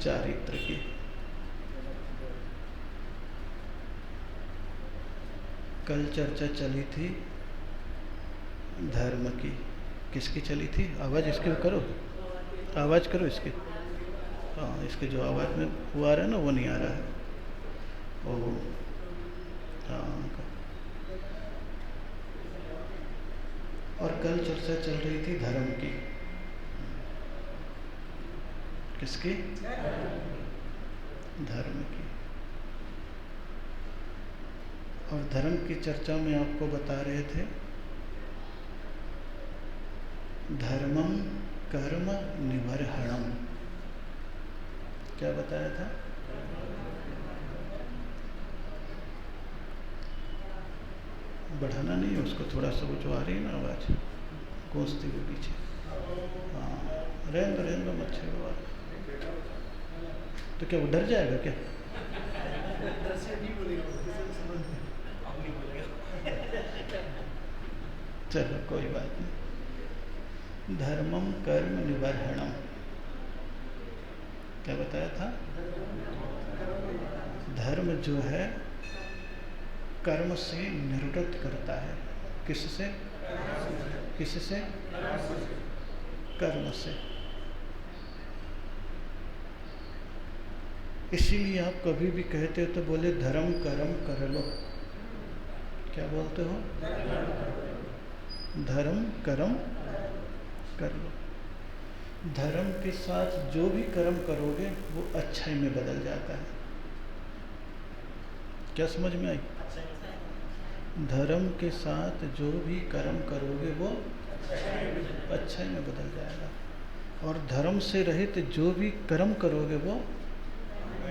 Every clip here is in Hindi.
चारित्र की। कल चर्चा चली थी धर्म की। किसकी चली थी? आवाज़ इसके करो, आवाज़ करो इसके। हाँ, इसके जो आवाज़ में वो आ रहा है ना, वो नहीं आ रहा है। ओ हाँ, और कल चर्चा चल रही थी धर्म की। किसकी? धर्म की। और धर्म की चर्चा में आपको बता रहे थे धर्मम कर्म निबर्हणम। क्या बताया था? बढ़ाना नहीं है उसको, थोड़ा सा वो जो आ रही है ना आवाज़ गूंजती हुई पीछे। हाँ, रहने दो मत छेड़ो। तो क्या वो डर जाएगा क्या? चलो कोई बात नहीं। धर्मम कर्म निबर्हणम क्या बताया था? धर्म जो है कर्म से निवृत्त करता है। किससे? किससे? कर्म से। इसीलिए आप कभी भी कहते हो तो बोले धर्म कर्म कर लो। क्या बोलते हो? धर्म कर्म कर लो। धर्म के साथ जो भी कर्म करोगे वो अच्छाई में बदल जाता है। क्या समझ में आई? धर्म के साथ जो भी कर्म करोगे वो अच्छाई में बदल जाएगा, और धर्म से रहित जो भी कर्म करोगे वो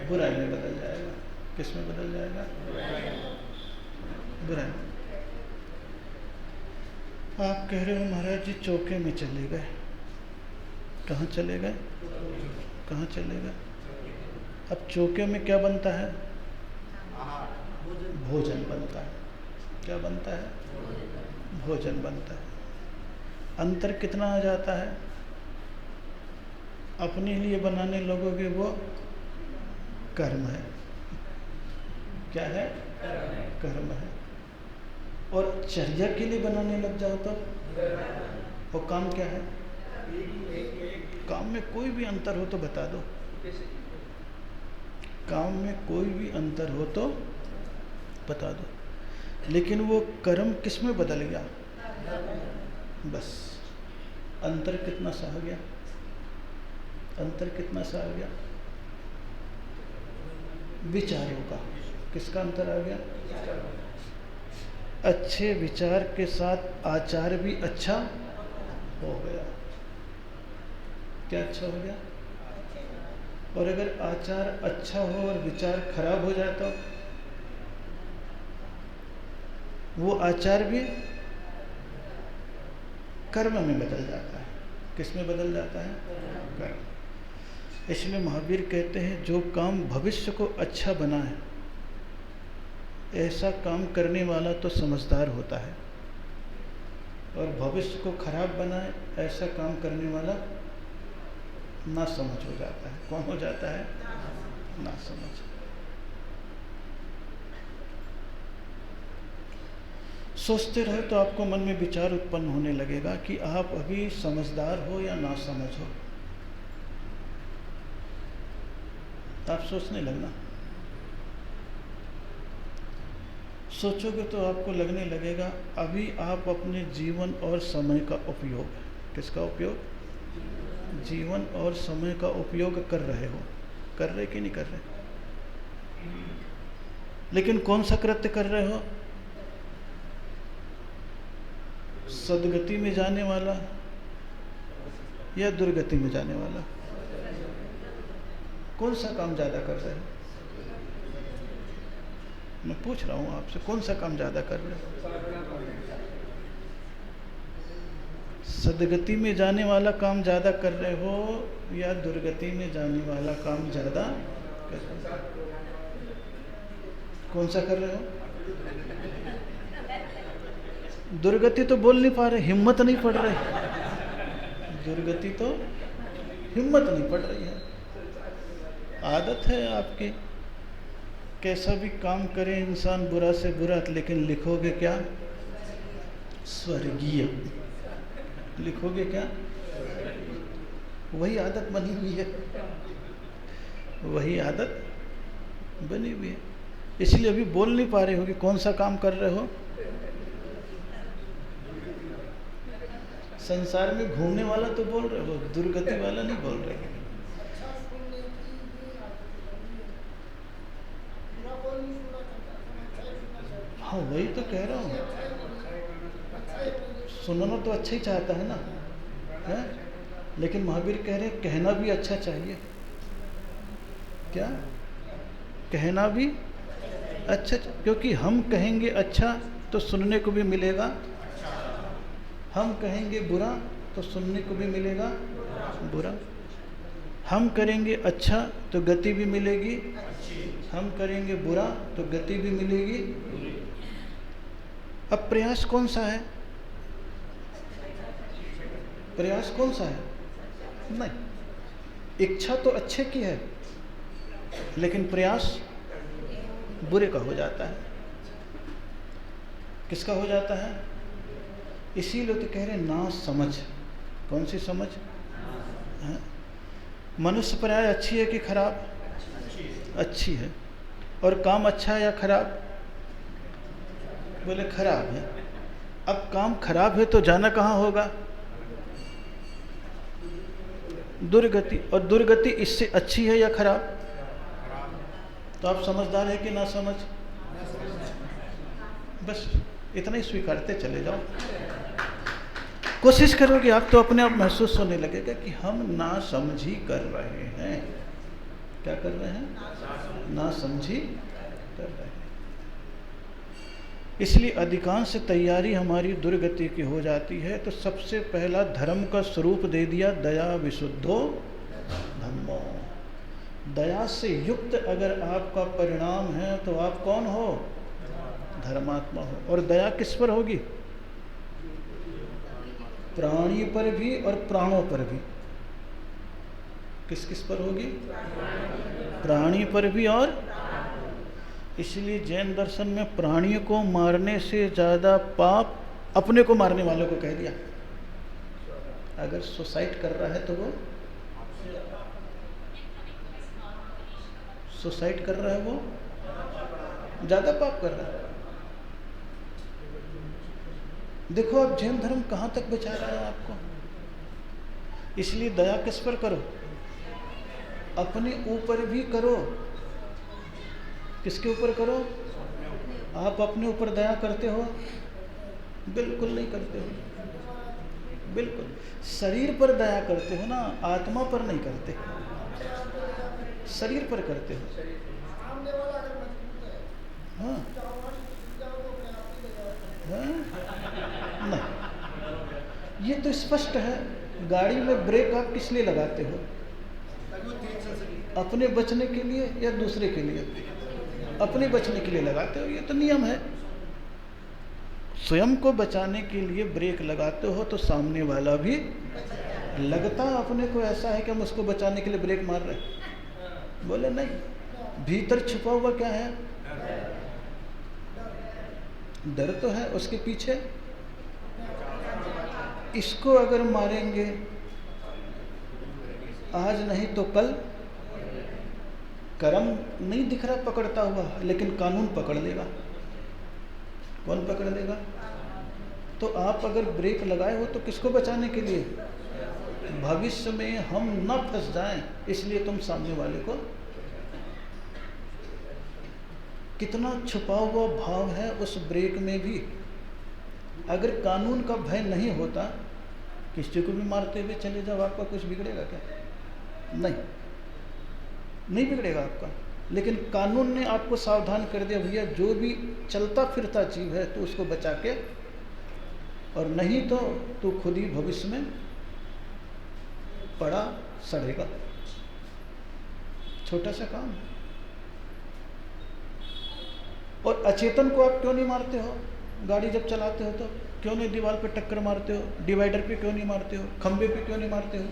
बुराई में बदल जाएगा। किस में बदल जाएगा? बुराई में। आप कह रहे हो महाराज जी चौके में चले गए। कहाँ चले गए? कहाँ चले गए? अब चौके में क्या बनता है? भोजन बनता है। क्या बनता है? भोजन बनता है। अंतर कितना आ जाता है? अपने लिए बनाने लगोगे वो कर्म है। क्या है? कर्म है। और चर्या के लिए बनाने लग जाओ तो वो काम क्या है? काम में कोई भी अंतर हो तो बता दो। काम में कोई भी अंतर हो तो बता दो। लेकिन वो कर्म किस में बदल गया? बस अंतर कितना सा आ गया? अंतर कितना सा आ गया? विचारों का। किसका अंतर आ गया? अच्छे विचार के साथ आचार भी अच्छा हो गया। क्या अच्छा हो गया? और अगर आचार अच्छा हो और विचार खराब हो जाए तो वो आचार भी कर्म में बदल जाता है। किस में बदल जाता है? कर्म। इसलिए महावीर कहते हैं जो काम भविष्य को अच्छा बनाए ऐसा काम करने वाला तो समझदार होता है, और भविष्य को खराब बनाए ऐसा काम करने वाला ना समझ हो जाता है। कौन हो जाता है? ना समझ। सोचते रहो तो आपको मन में विचार उत्पन्न होने लगेगा कि आप अभी समझदार हो या ना समझ हो। आप सोचने लगना। सोचोगे तो आपको लगने लगेगा अभी आप अपने जीवन और समय का उपयोग, किसका उपयोग? जीवन और समय का उपयोग कर रहे हो। कर रहे कि नहीं कर रहे? लेकिन कौन सा कृत्य कर रहे हो? सदगति में जाने वाला या दुर्गति में जाने वाला? कौन सा काम ज़्यादा कर रहे हो? मैं पूछ रहा हूँ आपसे, कौन सा काम ज़्यादा कर रहे हो? सदगति में जाने वाला काम ज़्यादा कर रहे हो या दुर्गति में जाने वाला काम ज़्यादा कर रहे हो? कौन सा कर रहे हो? दुर्गति तो बोल नहीं पा रहे, हिम्मत नहीं पड़ रही। दुर्गति तो हिम्मत नहीं पड़ रही है। आदत है आपकी, कैसा भी काम करे इंसान बुरा से बुरा, लेकिन लिखोगे क्या? स्वर्गीय। लिखोगे क्या? वही आदत बनी हुई है, वही आदत बनी हुई है। इसलिए अभी बोल नहीं पा रहे हो कि कौन सा काम कर रहे हो। संसार में घूमने वाला तो बोल रहे हो, दुर्गति वाला नहीं बोल रहे हो। हाँ वही तो कह रहा हूँ, सुनना तो अच्छा ही चाहता है ना, है? लेकिन महावीर कह रहे हैं कहना भी अच्छा चाहिए। क्या? कहना भी अच्छा, क्योंकि हम कहेंगे अच्छा तो सुनने को भी मिलेगा, हम कहेंगे बुरा तो सुनने को भी मिलेगा बुरा। हम करेंगे अच्छा तो गति भी मिलेगी, हम करेंगे बुरा तो गति भी मिलेगी। अब प्रयास कौन सा है? प्रयास कौन सा है? नहीं, इच्छा तो अच्छे की है, लेकिन प्रयास बुरे का हो जाता है। किसका हो जाता है? इसीलिए तो कह रहे ना समझ। कौन सी समझ? मनुष्य प्राय अच्छी है कि खराब? अच्छी है। और काम अच्छा है या खराब? बोले खराब है। अब काम खराब है तो जाना कहाँ होगा? दुर्गति। और दुर्गति इससे अच्छी है या खराब? तो आप समझदार है कि ना समझ? बस इतना ही स्वीकारते चले जाओ। कोशिश करोगे आप तो अपने आप महसूस होने लगेगा कि हम ना समझी कर रहे हैं। क्या कर रहे हैं? ना समझी कर रहे हैं। इसलिए अधिकांश तैयारी हमारी दुर्गति की हो जाती है। तो सबसे पहला धर्म का स्वरूप दे दिया, दया विशुद्धो धम्मो। दया से युक्त अगर आपका परिणाम है तो आप कौन हो? धर्मात्मा हो। और दया किस पर होगी? प्राणी पर भी और प्राणों पर भी। किस किस पर होगी? प्राणी पर भी। और इसलिए जैन दर्शन में प्राणियों को मारने से ज़्यादा पाप अपने को मारने वालों को कह दिया। अगर सुसाइड कर रहा है तो वो सुसाइड कर रहा है, वो ज़्यादा पाप कर रहा है। देखो अब जैन धर्म कहाँ तक बचा रहा है आपको। इसलिए दया किस पर करो? अपने ऊपर भी करो। किसके ऊपर करो? आप अपने ऊपर दया करते हो? बिल्कुल नहीं करते हो। बिल्कुल शरीर पर दया करते हो ना, आत्मा पर नहीं करते। शरीर पर करते हो। हाँ नहीं, ये तो स्पष्ट है। गाड़ी में ब्रेक आप किस लिए लगाते हो? अपने बचने के लिए या दूसरे के लिए? अपने बचने के लिए लगाते हो, ये तो नियम है। स्वयं को बचाने के लिए ब्रेक लगाते हो तो सामने वाला भी लगता अपने को ऐसा है कि हम उसको बचाने के लिए ब्रेक मार रहे हैं। बोले नहीं, भीतर छुपा हुआ क्या है? डर तो है उसके पीछे। इसको अगर मारेंगे आज नहीं तो कल, कर्म नहीं दिख रहा पकड़ता हुआ, लेकिन कानून पकड़ लेगा। कौन पकड़ लेगा? तो आप अगर ब्रेक लगाए हो तो किसको बचाने के लिए? भविष्य में हम न फंस जाएं, इसलिए तुम सामने वाले को। कितना छुपा हुआ भाव है उस ब्रेक में भी। अगर कानून का भय नहीं होता, किसी को भी मारते हुए चले जाओ, आपका कुछ बिगड़ेगा क्या? नहीं बिगड़ेगा आपका। लेकिन कानून ने आपको सावधान कर दिया, भैया जो भी चलता फिरता जीव है तो उसको बचा के, और नहीं तो तू खुद ही भविष्य में पड़ा सड़ेगा। छोटा सा काम। और अचेतन को आप क्यों नहीं मारते हो? गाड़ी जब चलाते हो तो क्यों नहीं दीवार पे टक्कर मारते हो? डिवाइडर पे क्यों नहीं मारते हो? खंबे पे क्यों नहीं मारते हो?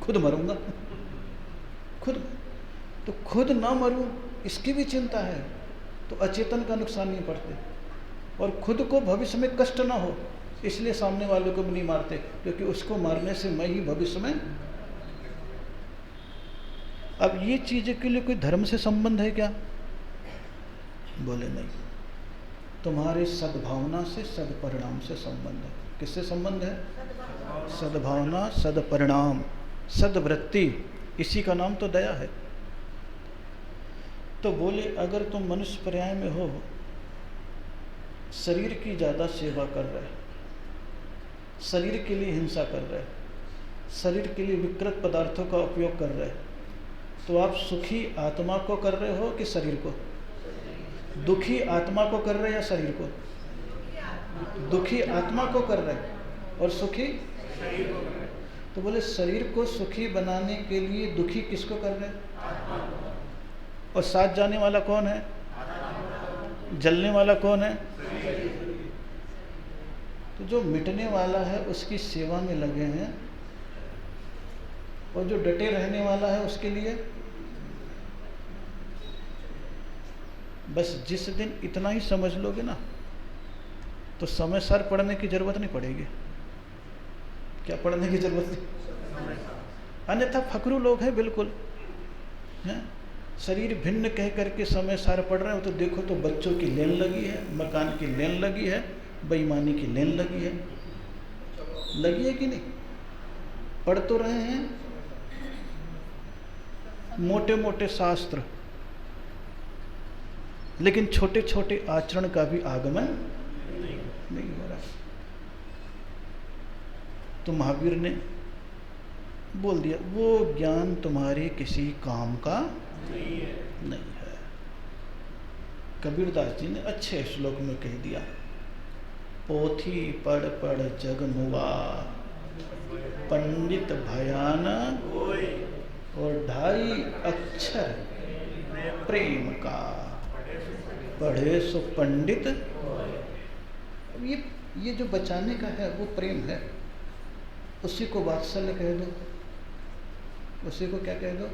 खुद मरूंगा। खुद, तो खुद ना मरूं इसकी भी चिंता है, तो अचेतन का नुकसान नहीं पड़ते, और खुद को भविष्य में कष्ट ना हो इसलिए सामने वाले को भी नहीं मारते, क्योंकि उसको मारने से मैं ही भविष्य में। अब ये चीज़ के लिए कोई धर्म से संबंध है क्या? बोले नहीं, तुम्हारे सद्भावना से सदपरिणाम से संबंध है। किससे संबंध है? सद्भावना, सदपरिणाम, सदवृत्ति, इसी का नाम तो दया है। तो बोले अगर तुम मनुष्य पर्याय में हो, शरीर की ज़्यादा सेवा कर रहे, शरीर के लिए हिंसा कर रहे, शरीर के लिए विकृत पदार्थों का उपयोग कर रहे, तो आप सुखी आत्मा को कर रहे हो कि शरीर को? दुखी आत्मा को कर रहे या शरीर को? दुखी आत्मा को कर रहे और सुखी शरीर को कर रहे। तो बोले शरीर को सुखी बनाने के लिए दुखी किसको कर रहे? और साथ जाने वाला कौन है? जलने वाला कौन है? तो जो मिटने वाला है उसकी सेवा में लगे हैं, और जो डटे रहने वाला है उसके लिए बस जिस दिन इतना ही समझ लोगे ना, तो समय सर पढ़ने की जरूरत नहीं पड़ेगी। क्या पढ़ने की जरूरत नहीं? अन्यथा फकरू लोग हैं बिल्कुल, हैं? शरीर भिन्न कह करके समय सार पढ़ रहे हो, तो देखो तो बच्चों की लेन लगी है, मकान की लेन लगी है, बेईमानी की लेन लगी है कि नहीं? पढ़ तो रहे हैं मोटे मोटे शास्त्र, लेकिन छोटे छोटे आचरण का भी आगमन नहीं हो रहा। तो महावीर ने बोल दिया वो ज्ञान तुम्हारे किसी काम का नहीं है। कबीरदास जी ने अच्छे श्लोक में कह दिया, पोथी पढ़ पढ़ जग मुआ, पंडित भयान और 2.5 अक्षर प्रेम का, पढ़े सो पंडित। ये जो बचाने का है वो प्रेम है। उसी को वात्सल्य कह दो, उसी को क्या कह दो?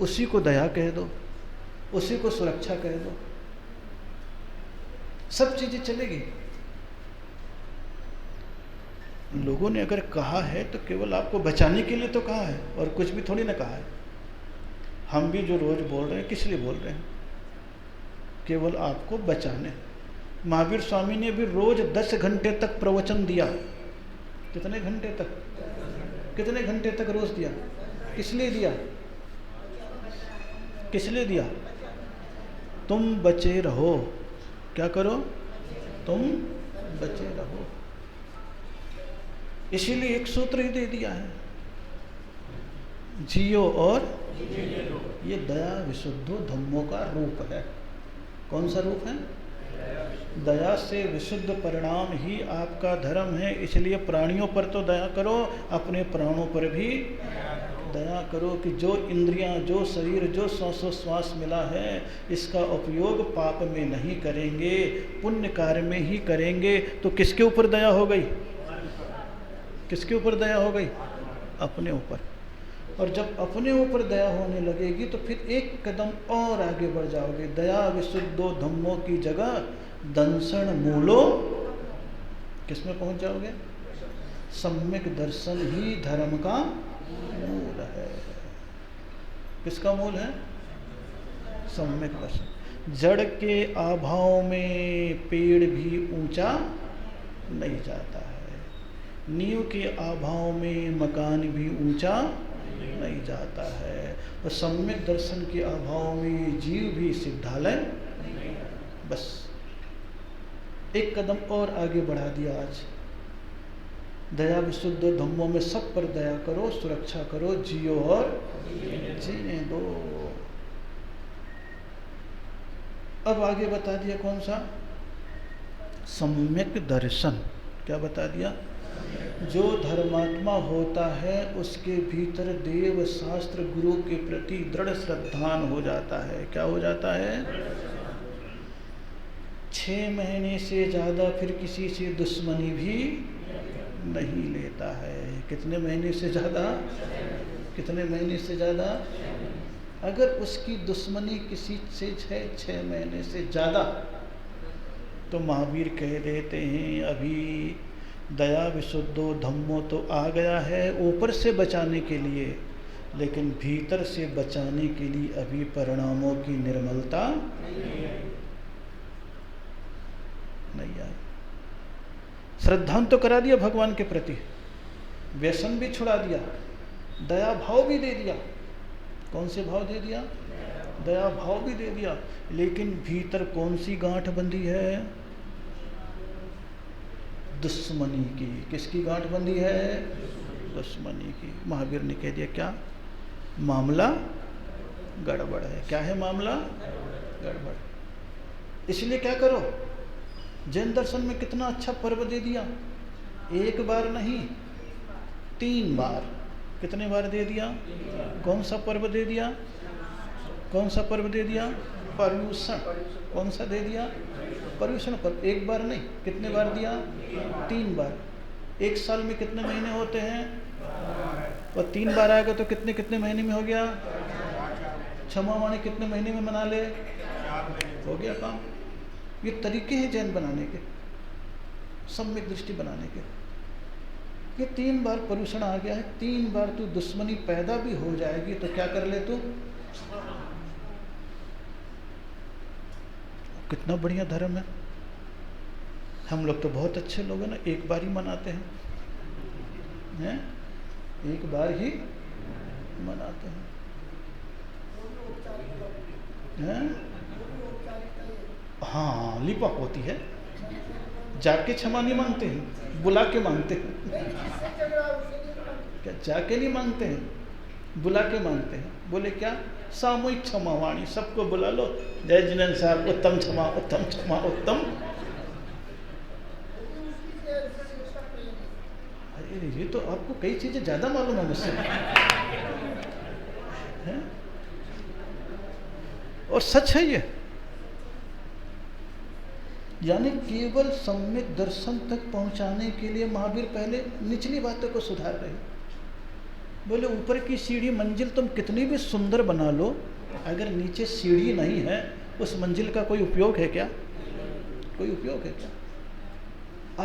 उसी को दया कह दो, उसी को सुरक्षा कह दो, सब चीजें चलेगी। लोगों ने अगर कहा है तो केवल आपको बचाने के लिए तो कहा है, और कुछ भी थोड़ी ना कहा है। हम भी जो रोज बोल रहे हैं किस लिए बोल रहे हैं? केवल आपको बचाने। महावीर स्वामी ने भी रोज 10 घंटे तक प्रवचन दिया। कितने घंटे तक? कितने घंटे तक रोज दिया? किस लिए दिया? किस लिए दिया? तुम बचे रहो। क्या करो? तुम बचे रहो। इसीलिए एक सूत्र ही दे दिया है, जियो और ये दया विशुद्धो धम्मों का रूप है। कौन सा रूप है? दया से विशुद्ध परिणाम ही आपका धर्म है। इसलिए प्राणियों पर तो दया करो, अपने प्राणों पर भी दया करो कि जो इंद्रियां, जो शरीर, जो श्वास मिला है, इसका उपयोग पाप में नहीं करेंगे, पुण्य कार्य में ही करेंगे। तो किसके ऊपर दया हो गई? किसके ऊपर दया हो गई? अपने ऊपर। और जब अपने ऊपर दया होने लगेगी तो फिर एक कदम और आगे बढ़ जाओगे। दया विशुद्धो धम्मों की जगह दंसन मूलो, किसमें पहुंच जाओगे? सम्यक दर्शन ही धर्म का मूल है। किसका मूल है? सम्यक दर्शन। जड़ के अभाव में पेड़ भी ऊंचा नहीं जाता है, नींव के अभाव में मकान भी ऊंचा नहीं जाता है, और सम्यक दर्शन के अभाव में जीव भी सिद्धालय। बस एक कदम और आगे बढ़ा दिया आज। दया विशुद्ध धम्मों में सब पर दया करो, सुरक्षा करो, जियो और जीने दो। अब आगे बता दिया कौन सा? सम्यक दर्शन। क्या बता दिया? जो धर्मात्मा होता है उसके भीतर देव शास्त्र गुरु के प्रति दृढ़ श्रद्धान हो जाता है। क्या हो जाता है? 6 महीने से ज़्यादा फिर किसी से दुश्मनी भी नहीं लेता है। कितने महीने से ज़्यादा? कितने महीने से ज़्यादा? अगर उसकी दुश्मनी किसी से है 6 महीने से ज़्यादा, तो महावीर कह देते हैं अभी दया विशुद्धो धम्मो तो आ गया है ऊपर से बचाने के लिए, लेकिन भीतर से बचाने के लिए अभी परिणामों की निर्मलता नहीं आई। श्रद्धांत तो करा दिया भगवान के प्रति, व्यसन भी छुड़ा दिया, दया भाव भी दे दिया। कौन से भाव दे दिया? दया भाव भी दे दिया, लेकिन भीतर कौन सी गांठ बंधी है? दुश्मनी की। किसकी गांठ बंधी है? दुश्मनी की। महावीर ने कह दिया क्या? मामला गड़बड़ है। क्या है मामला? गड़बड़। इसलिए क्या करो, जैन दर्शन में कितना अच्छा पर्व दे दिया, एक बार नहीं 3 बार। कितने बार दे दिया? कौन सा पर्व दे दिया? कौन सा पर्व दे दिया? पर्यूषण। कौन सा दे दिया? पर्यूषण पर्व। एक बार नहीं, कितने बार दिया? 3 बार। एक साल में कितने महीने होते हैं? और 3 बार आएगा तो कितने कितने महीने में हो गया? क्षमावाणी कितने महीने में मना ले? हो गया काम। ये तरीके हैं जैन बनाने के, सम्यक दृष्टि बनाने के। ये 3 बार पर्यूषण आ गया है, 3 बार तू दुश्मनी पैदा भी हो जाएगी तो क्या कर ले तू? कितना बढ़िया धर्म है। हम लोग तो बहुत अच्छे लोग हैं ना, एक बार ही मनाते हैं, एक बार ही मनाते हैं। हाँ, लिपक होती है, जाके क्षमा नहीं मांगते हैं, बुला के मांगते हैं। क्या जाके नहीं मांगते हैं, बुला के मांगते हैं। बोले क्या? सामूहिक क्षमावाणी, सबको बुला लो। जय जिनेन्द्र साहब, उत्तम क्षमा, उत्तम क्षमा, उत्तम। अरे ये तो आपको कई चीजें ज्यादा मालूम है मुझसे। और सच है ये। यानी केवल सम्यक दर्शन तक पहुंचाने के लिए महावीर पहले निचली बातों को सुधार रहे। बोले ऊपर की सीढ़ी मंजिल तुम कितनी भी सुंदर बना लो, अगर नीचे सीढ़ी नहीं है उस मंजिल का कोई उपयोग है क्या? कोई उपयोग है क्या?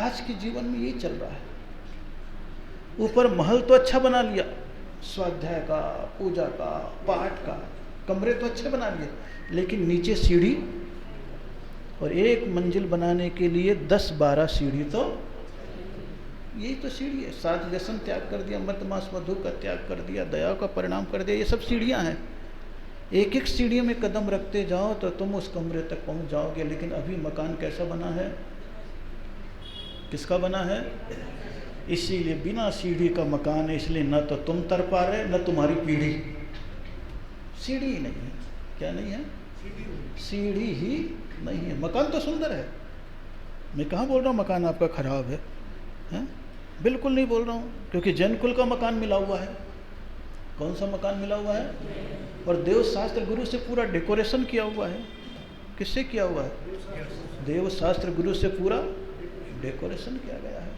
आज के जीवन में यही चल रहा है। ऊपर महल तो अच्छा बना लिया, स्वाध्याय का, पूजा का, पाठ का, कमरे तो अच्छे बना लिए, लेकिन नीचे सीढ़ी। और एक मंजिल बनाने के लिए 10-12 सीढ़ी, तो यही तो सीढ़ी है। साथ व्यसन त्याग कर दिया, मत मांस मधु का त्याग कर दिया, दया का परिणाम कर दिया, ये सब सीढ़ियां हैं। एक एक सीढ़ी में कदम रखते जाओ तो तुम उस कमरे तक पहुंच जाओगे। लेकिन अभी मकान कैसा बना है? किसका बना है? इसीलिए बिना सीढ़ी का मकान है, इसलिए न तो तुम तर पा रहे न तुम्हारी पीढ़ी। सीढ़ी ही नहीं है। क्या नहीं है? सीढ़ी ही नहीं है। मकान तो सुंदर है, मैं कहाँ बोल रहा हूँ मकान आपका खराब है, हैं? बिल्कुल नहीं बोल रहा हूँ, क्योंकि जैन कुल का मकान मिला हुआ है। कौन सा मकान मिला हुआ है? और देव शास्त्र गुरु से पूरा डेकोरेशन किया हुआ है। किससे किया हुआ है? देव शास्त्र गुरु से पूरा डेकोरेशन किया गया है,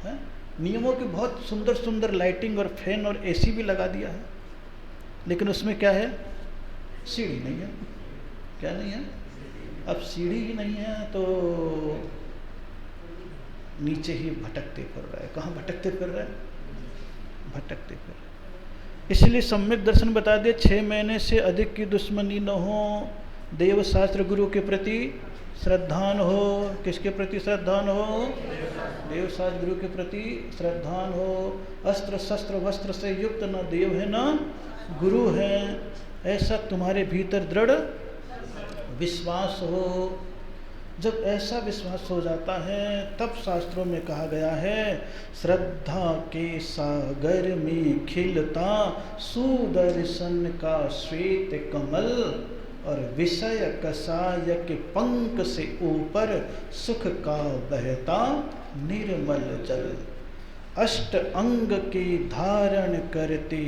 हैं? नियमों की बहुत सुंदर सुंदर लाइटिंग और फैन और एसी भी लगा दिया है, लेकिन उसमें क्या है? सीढ़ी नहीं है। क्या नहीं है? अब सीढ़ी ही नहीं है तो नीचे ही भटकते फिर रहा है। कहाँ भटकते फिर रहा है? भटकते फिर रहा है। इसलिए सम्यक दर्शन बता दिए, 6 महीने से अधिक की दुश्मनी न हो, देव शास्त्र गुरु के प्रति श्रद्धान हो। किसके प्रति श्रद्धान हो? देव शास्त्र गुरु के प्रति श्रद्धान हो। अस्त्र शस्त्र वस्त्र से युक्त न देव है न गुरु है, ऐसा तुम्हारे भीतर दृढ़ विश्वास हो। जब ऐसा विश्वास हो जाता है तब शास्त्रों में कहा गया है, श्रद्धा के सागर में खिलता सुदर्शन का श्वेत कमल, और विषय कसाय के पंख से ऊपर सुख का बहता निर्मल जल। अष्ट अंग के धारण करते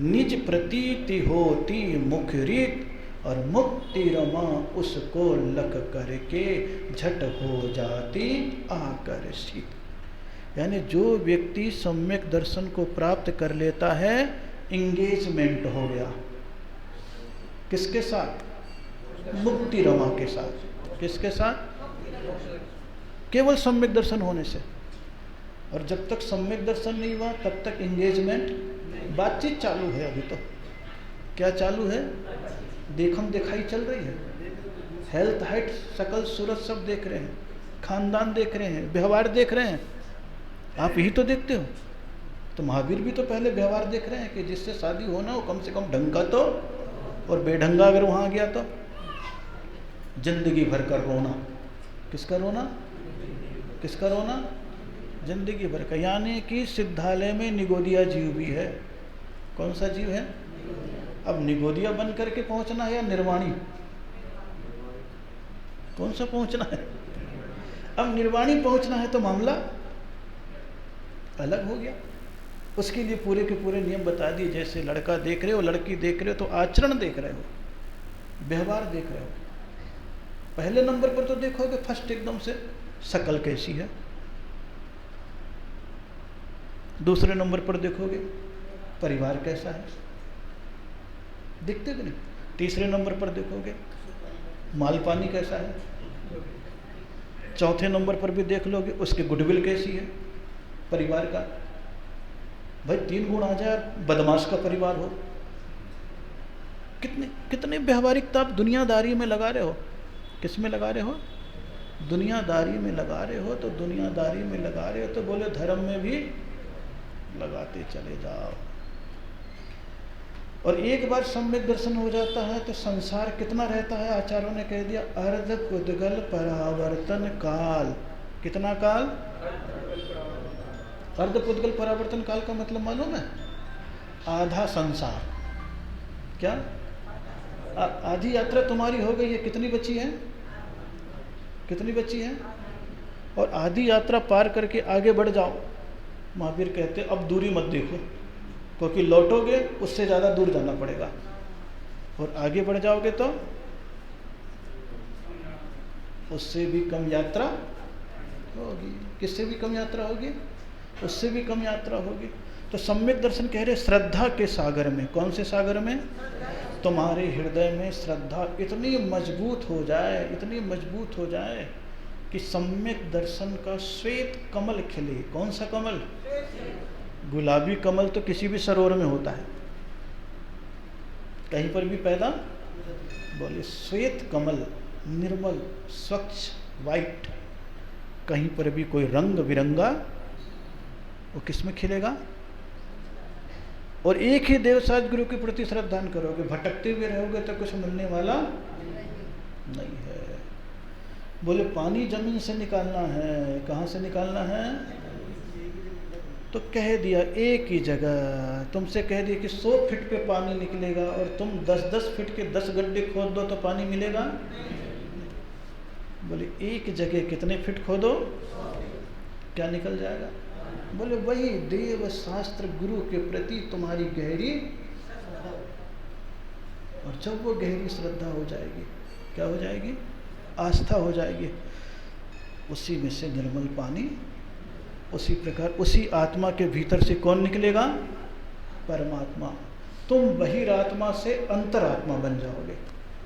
निज प्रतीति होती मुखरित, और मुक्ति रमा उसको लख करके झट हो जाती आकर्षित। यानी जो व्यक्ति सम्यक दर्शन को प्राप्त कर लेता है, इंगेजमेंट हो गया। किसके साथ? मुक्ति रमा के साथ। किसके साथ? केवल सम्यक दर्शन होने से। और जब तक सम्यक दर्शन नहीं हुआ तब तक इंगेजमेंट, बातचीत चालू है। अभी तो क्या चालू है? देखम दिखाई चल रही है। हेल्थ, हाइट, शकल, सूरत सब देख रहे हैं, खानदान देख रहे हैं, व्यवहार देख रहे हैं। आप यही तो देखते हो। तो महावीर भी तो पहले व्यवहार देख रहे हैं कि जिससे शादी होना हो कम से कम ढंग का तो, और बेढंगा अगर वहाँ गया तो जिंदगी भर का रोना। किसका रोना? किसका रोना? जिंदगी भर का। यानी कि सिद्धालय में निगोदिया जीव भी है। कौन सा जीव है? अब निगोदिया बन करके पहुंचना है या निर्वाणी? कौन सा पहुंचना है? अब निर्वाणी पहुंचना है तो मामला अलग हो गया। उसके लिए पूरे के पूरे नियम बता दिए। जैसे लड़का देख रहे हो, लड़की देख रहे हो, तो आचरण देख रहे हो, व्यवहार देख रहे हो। पहले नंबर पर तो देखोगे फर्स्ट एकदम से शकल कैसी है। दूसरे नंबर पर देखोगे परिवार कैसा है, दिखते कि नहीं। तीसरे नंबर पर देखोगे माल पानी कैसा है। चौथे नंबर पर भी देख लोगे उसकी गुडविल कैसी है परिवार का। भाई 3 गुण आ जाए, बदमाश का परिवार हो। कितने व्यवहारिकता आप दुनियादारी में लगा रहे हो। किस में लगा रहे हो? दुनियादारी में लगा रहे हो। तो दुनियादारी में लगा रहे हो तो बोले धर्म में भी लगाते चले जाओ। और एक बार सम्यक दर्शन हो जाता है तो संसार कितना रहता है? आचार्यों ने कह दिया अर्ध कुदगल परावर्तन काल। कितना काल? अर्ध कुदगल परावर्तन काल का मतलब मालूम है? आधा संसार। क्या? आधी यात्रा तुम्हारी हो गई है। कितनी बची है? कितनी बची है? और आधी यात्रा पार करके आगे बढ़ जाओ। महावीर कहते अब दूरी मत देखो, क्योंकि लौटोगे उससे ज़्यादा दूर जाना पड़ेगा। और आगे बढ़ जाओगे तो उससे भी कम यात्रा होगी। किससे भी कम यात्रा होगी? उससे भी कम यात्रा होगी। तो सम्यक दर्शन कह रहे श्रद्धा के सागर में। कौन से सागर में? तुम्हारे हृदय में श्रद्धा इतनी मजबूत हो जाए, इतनी मजबूत हो जाए कि सम्यक दर्शन का श्वेत कमल खिले। कौन सा कमल? गुलाबी कमल तो किसी भी सरोवर में होता है, कहीं पर भी पैदा। बोले श्वेत कमल, निर्मल, स्वच्छ, वाइट, कहीं पर भी कोई रंग बिरंगा, वो किस में खिलेगा? और एक ही देवसाज गुरु के प्रति श्रद्धान करोगे, भटकते हुए रहोगे तो कुछ मिलने वाला नहीं है। बोले पानी जमीन से निकालना है। कहाँ से निकालना है? तो कह दिया एक ही जगह। तुमसे कह दिया कि 100 फीट पे पानी निकलेगा और तुम 10-10 फीट के 10 गड्ढे खोद दो तो पानी मिलेगा? बोले एक जगह कितने फीट खोदो, क्या निकल जाएगा? बोले वही देव शास्त्र गुरु के प्रति तुम्हारी गहरी, और जब वो गहरी श्रद्धा हो जाएगी, क्या हो जाएगी? आस्था हो जाएगी। उसी में से निर्मल पानी, उसी प्रकार उसी आत्मा के भीतर से कौन निकलेगा? परमात्मा। तुम बहिरात्मा से अंतरात्मा बन जाओगे।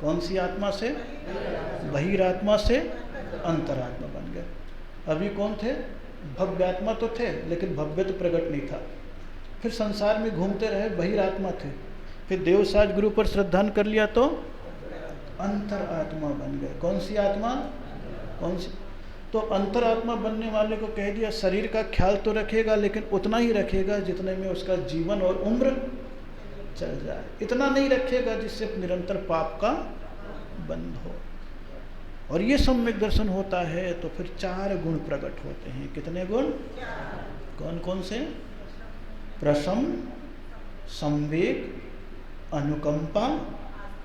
कौन सी आत्मा से? बहिरात्मा से अंतरात्मा बन गए। अभी कौन थे? भव्यात्मा तो थे, लेकिन भव्य तो प्रकट नहीं था। फिर संसार में घूमते रहे, बहिरात्मा थे। फिर देवसाज गुरु पर श्रद्धान कर लिया तो अंतरात्मा बन गए। कौन सी आत्मा? कौन सी? तो अंतरात्मा बनने वाले को कह दिया शरीर का ख्याल तो रखेगा, लेकिन उतना ही रखेगा जितने में उसका जीवन और उम्र चल जाए। इतना नहीं रखेगा जिससे निरंतर पाप का बंध हो। और ये सम्यक दर्शन होता है तो फिर 4 गुण प्रकट होते हैं। कितने गुण? कौन कौन से? प्रशम, संवेग, अनुकंपा,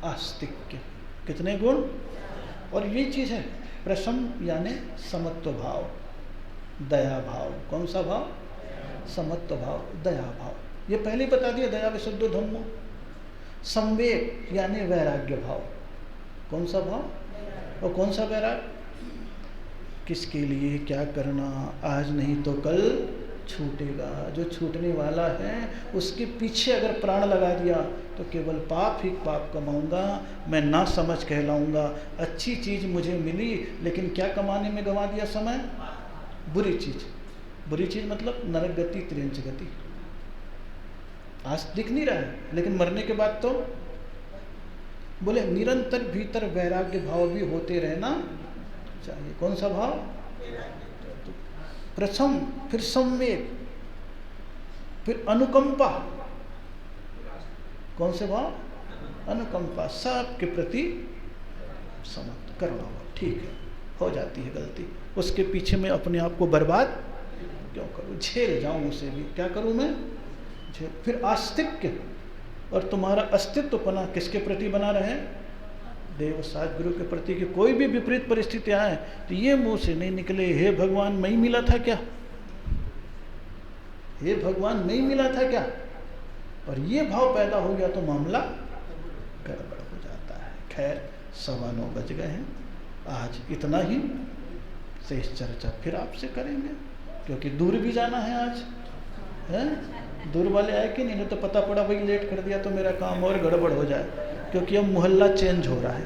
आस्तिक्य। कितने गुण? और ये चीज़ है प्रशम यानी समत्व भाव, दया भाव। कौन सा भाव? समत्व भाव, दया भाव। ये पहले ही बता दिया, दया विशुद्धो धम्मो। संवेग यानी वैराग्य भाव। कौन सा भाव? और कौन सा वैराग? किसके लिए क्या करना, आज नहीं तो कल छूटेगा। जो छूटने वाला है उसके पीछे अगर प्राण लगा दिया तो केवल पाप ही पाप कमाऊंगा, मैं ना समझ कहलाऊंगा। अच्छी चीज़ मुझे मिली लेकिन क्या कमाने में गंवा दिया समय? बुरी चीज़। बुरी चीज़ मतलब नरक गति, त्रियंच गति। आज दिख नहीं रहा है लेकिन मरने के बाद तो बोले निरंतर भीतर वैराग्य भाव भी होते रहना चाहिए। कौन सा भाव? प्रथम, फिर संवेग, फिर अनुकंपा। कौन से भाव? अनुकंपा, सबके प्रति समर्थ करना। ठीक है, हो जाती है गलती, उसके पीछे मैं अपने आप को बर्बाद क्यों करूं? झेल जाऊं उसे भी। क्या करूं मैं? झेल। फिर आस्तिक्य, और तुम्हारा अस्तित्वपना किसके प्रति बना रहे? देव सद्गुरु के प्रति। कि कोई भी विपरीत परिस्थितियां आए तो ये मुंह से नहीं निकले, हे भगवान मैं ही मिला था क्या? हे भगवान मैं ही मिला था क्या? और ये भाव पैदा हो गया तो मामला गड़बड़ हो जाता है। खैर 9:15 बज गए हैं, आज इतना ही। शेष चर्चा फिर आपसे करेंगे क्योंकि दूर भी जाना है आज, है? दूर वाले आए कि नहीं तो पता पड़ा भाई लेट कर दिया तो मेरा काम और गड़बड़ हो जाए, क्योंकि अब मोहल्ला चेंज हो रहा है।